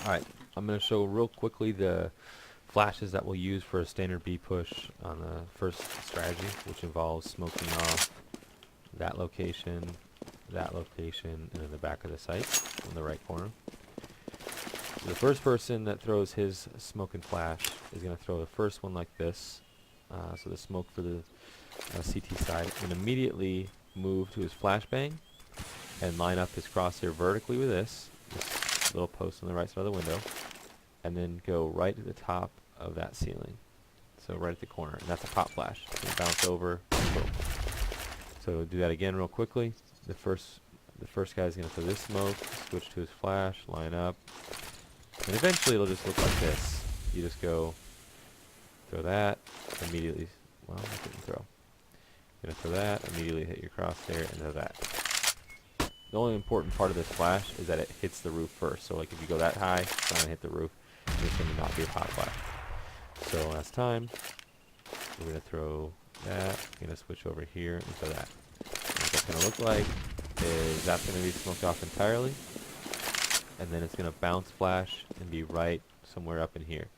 Alright, I'm going to show real quickly the flashes that we'll use for a standard B push on the first strategy, which involves smoking off that location, and then the back of the site on the right corner. So the first person that throws his smoke and flash is going to throw the first one like this. So the smoke for the CT side, and immediately move to his flashbang and line up his crosshair vertically with this little post on the right side of the window, and then go right at the top of that ceiling. So right at the corner, and that's a pop flash. It's going to bounce over, boom. So do that again real quickly. The first guy is going to throw this smoke, switch to his flash, line up, and eventually it'll just look like this. You just go throw that, immediately, well, I didn't throw. You're going to throw that, immediately hit your crosshair, and throw that. The only important part of this flash is that it hits the roof first. So like if you go that high, it's not going to hit the roof. It's going to not be a pop flash. So last time, we're going to throw that. We're going to switch over here and throw that. And what that's going to look like is that's going to be smoked off entirely. And then it's going to bounce flash and be right somewhere up in here.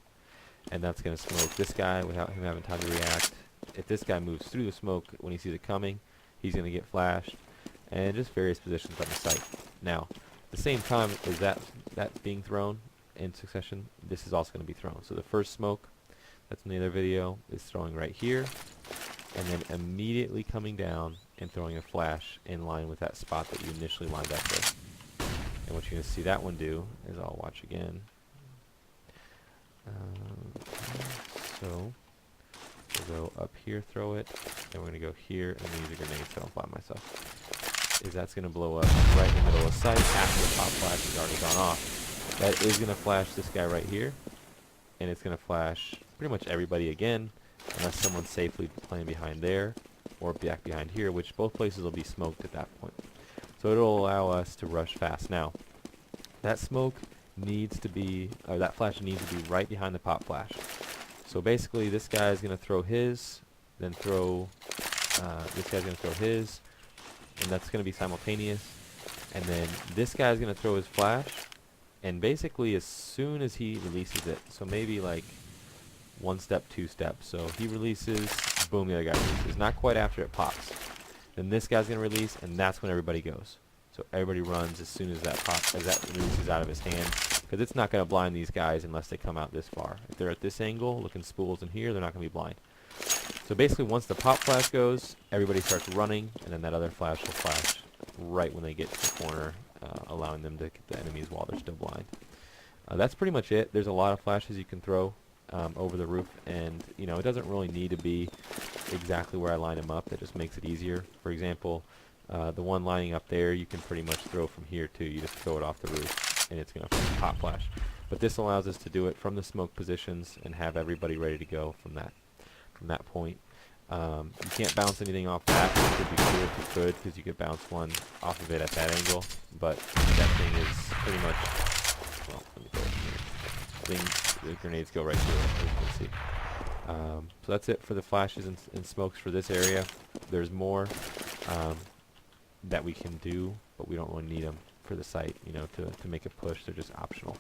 And that's going to smoke this guy without him having time to react. If this guy moves through the smoke when he sees it coming, he's going to get flashed. And just various positions on the site. Now, at the same time as that's being thrown in succession, this is also going to be thrown. So the first smoke that's in the other video is throwing right here, and then immediately coming down and throwing a flash in line with that spot that you initially lined up with. And what you're going to see that one do is, I'll watch again. So we'll go up here, throw it, and we're going to go here and use a grenade so I don't blind myself. Is that's going to blow up right in the middle of the site after the pop flash has already gone off. That is going to flash this guy right here, and it's going to flash pretty much everybody again, unless someone's safely playing behind there or back behind here, which both places will be smoked at that point. So it'll allow us to rush fast. Now, that smoke needs to be, or that flash needs to be right behind the pop flash. So basically, this guy is going to throw his, then throw, this guy's going to throw his, and that's going to be simultaneous. And then this guy's going to throw his flash, and basically as soon as he releases it, so maybe like one step, two steps. So he releases, boom, the other guy releases. Not quite after it pops. Then this guy's going to release, and that's when everybody goes. So everybody runs as soon as that pops, as that releases out of his hand, because it's not going to blind these guys unless they come out this far. If they're at this angle, looking spools in here, they're not going to be blind. So basically, once the pop flash goes, everybody starts running, and then that other flash will flash right when they get to the corner, allowing them to get the enemies while they're still blind. That's pretty much it. There's a lot of flashes you can throw over the roof, and you know, it doesn't really need to be exactly where I line them up. That just makes it easier. For example, the one lining up there, you can pretty much throw from here too. You just throw it off the roof, and it's going to pop flash. But this allows us to do it from the smoke positions and have everybody ready to go from that point. You can't bounce anything off that. It would be cool if you could, because you could bounce one off of it at that angle, but that thing is pretty much, well, let me throw it here. The grenades go right through it, as you can see. So that's it for the flashes and smokes for this area. There's more that we can do, but we don't really need them for the site, you know, to make a push. They're just optional.